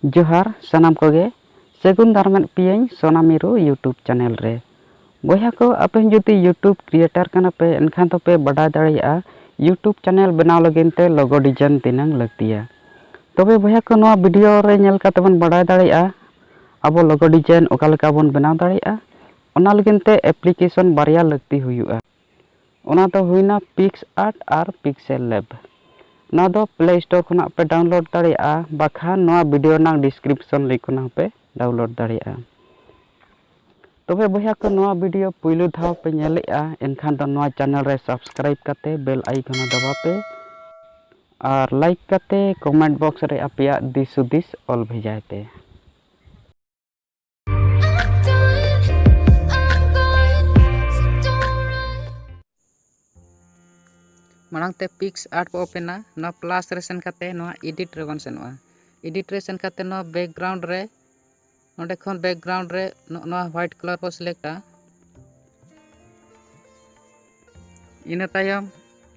जोहार सानाम Koge सेगुन दारमेन पियें सोनामिरु YouTube channel रे बोया को आपे जुदी यूट्यूब क्रिएटर कना पे एनखान तो पे बड़ा दाड़िया यूट्यूब चैनल बनाव लगिन ते लोगो डिजाइन तिनंग लगतिया तबे बोया को नोआ वीडियो रे नेल काते बन बड़ा दाड़िया अब लोगो डिजाइन ओका लेका बन बनाव दाड़िया ओना लगिन ते एप्लीकेशन बारिया लगती हुयुआ ओना तो हुइना पिक्सआर्ट और पिक्सेल लैब ना दो प्ले स्टोर खुना पे डाउनलोड दाड़िया बाखान नोआ वीडियो ना डिस्क्रिप्शन लिंक खुना पे डाउनलोड दाड़िया तबे बोया को नोआ वीडियो पुइलु धाव पे नेलेआ एनखान दो नोआ चैनल रे सब्सक्राइब करते बेल आइकन दबा पे और लाइक करते कमेंट बॉक्स रे आपया दिस हुदिस ऑल भेजाय पे मांग ते पिक्सआर्ट पे ओपना ना प्लस रे सेन करते ना एडिट रे बन सेनवा एडिट रे सेन करते ना बैकग्राउंड रे नोडे खन बैकग्राउंड रे ना व्हाइट कलर को सिलेक्टा इना तायम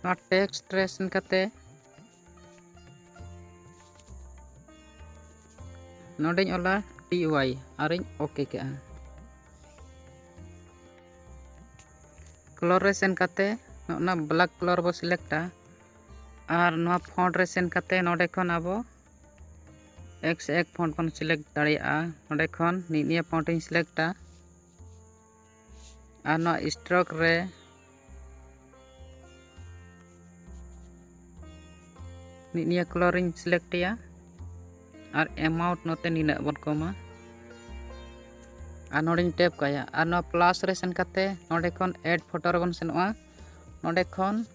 ना टेक्स्ट रे सेन करते नोडे ओला TY आरिन ओके के कलर रे सेन करते ना ब्लैक कलर बो सिलेक्टा और ना फॉन्ट रे सेन करते नोडे खन आबो एक फॉन्ट बन सिलेक्ट दाड़िया नोडे खन निनिया फॉन्ट इन सिलेक्टा और ना स्ट्रोक रे निनिया कलर इन सिलेक्टिया और अमाउंट नोते निना बन कोमा और नोडे टैप काया और ना प्लस रे सेन करते नोडे खन ऐड फोटो रे बन सेनवा नोडे खन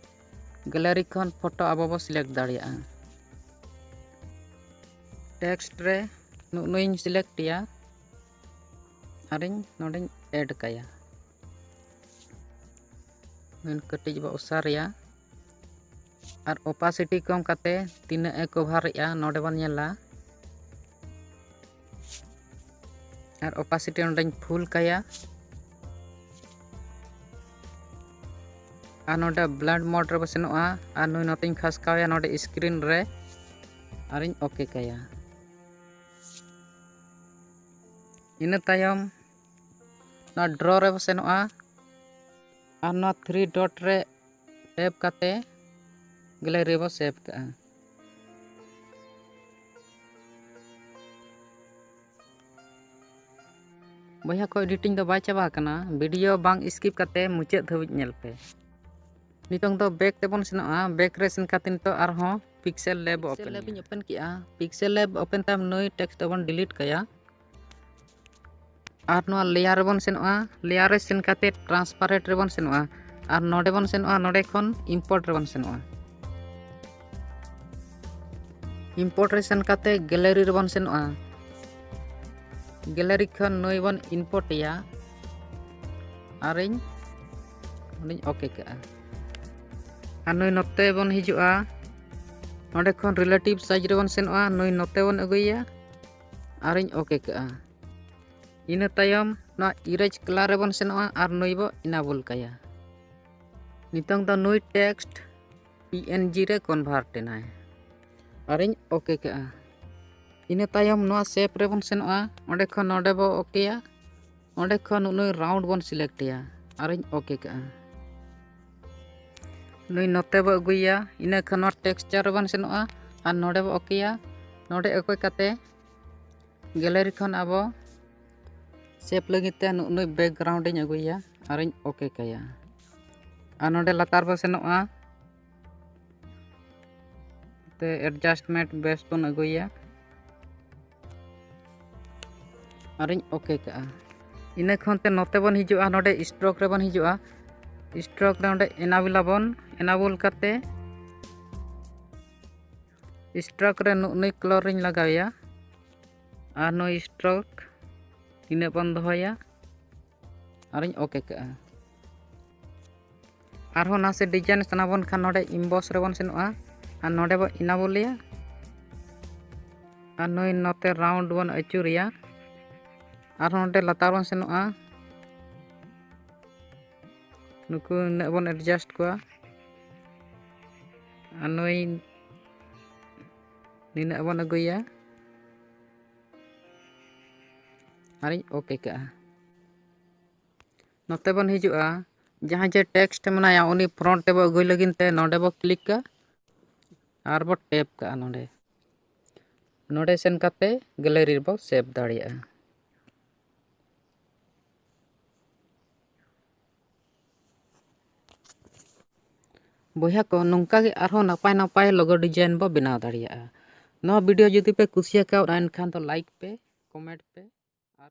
गैलरी खन फोटो आबो बो सिलेक्ट दाड़िया टेक्स्ट रे नुइन सिलेक्टिया आरिन नोडे ऐड काया नुइन कटिज बो उसारिया और ओपासिटी कम करते तीन ए कवर या नोडे बन नेला और ओपासिटी नोडे फुल काया और नोडे ब्लेंड मोड रे बसनोआ और नुई नोतिन खसकाया नोडे स्क्रीन रे आरिन ओके काया इन तायम ना ड्रॉ रे बसनोआ और ना 3 डॉट रे टैप करते गैलरी बो सेव का बोया को एडिटिंग दो बाय चाबा कना वीडियो बांग स्किप करते मुचे धबिज नेल पे नितोंग दो बैक ते बन सेनोआ बैक रे सेन कातिन तो आरहो पिक्सेल लैब ओपन किया पिक्सेल लैब ओपन ताम नई टेक्स्ट बन डिलीट कया और नो लेयर बन सेनोआ लेयर रे सेन काते ट्रांसपेरेंट रे बन सेनोआ और नोडे बन सेनोआ नोडे खन इंपोर्ट रे बन सेनोआ इंपोर्ट रे सेन काते गैलरी रे बन सेनोआ गैलरी खन नई बन इंपोर्ट या आरिन ओके का और नई नोते बन हिजुआ नोडे खन रिलेटिव साइज रे बन सेनोआ नई नोते बन अगुया आरिन ओके का इन तायम ना इरेज कलर रे बन सेनोआ और नई बो इनाबल काया नितोंग द नई टेक्स्ट PNG रे कन्वर्ट एनाय आरिन ओके का इन तायम नो शेप रे बन सेनोआ ओंडे खन नोडे बो ओकेया ओंडे खन नई राउंड बन सिलेक्टिया आरिन ओके का नई नोते बो अगुया इन खन टेक्सचर बन सेनोआ और नोडे बो ओकेया नोडे ओके काते गैलरी खन आबो शेप लगिते नई बैकग्राउंड इन अगुया आरिन ओके काया और नोडे लतार बो सेनोआ ते एडजस्टमेंट बेस बन अगुया आरिन ओके का इन खन ते नोते बन हिजुआ नोडे स्ट्रोक रे बन हिजुआ स्ट्रोक रे नोडे एनाबल करते स्ट्रोक रे नई कलर रिन लगाया और नई स्ट्रोक इन बन दोया आरिन ओके का आरहो ना से डिजाइन सना बन खान नोडे इम्बॉस रे बन सेनोआ और नोडे बो इनाबलिया और नई नोते राउंड बन अचुरिया और नोडे लतार बन सेनोआ नुकु न बन एडजस्ट को नई निना बन अगुया आरिᱧ ओके कआ नोते बन हिजुआ जहाँ जे टेक्स्ट मनाया उनी फ्रंट टेबो अगुई लगिन ते नोडे बो क्लिक का और बो टैप का नोडे नोडे सेन काते गैलरी बो सेव दाड़िया बोया को नोंका गे आरो नपाय नपाय लोगो डिजाइन बो बनाव दाड़िया नो वीडियो जुदी पे कुसिया का एनखान तो लाइक पे कमेंट पे और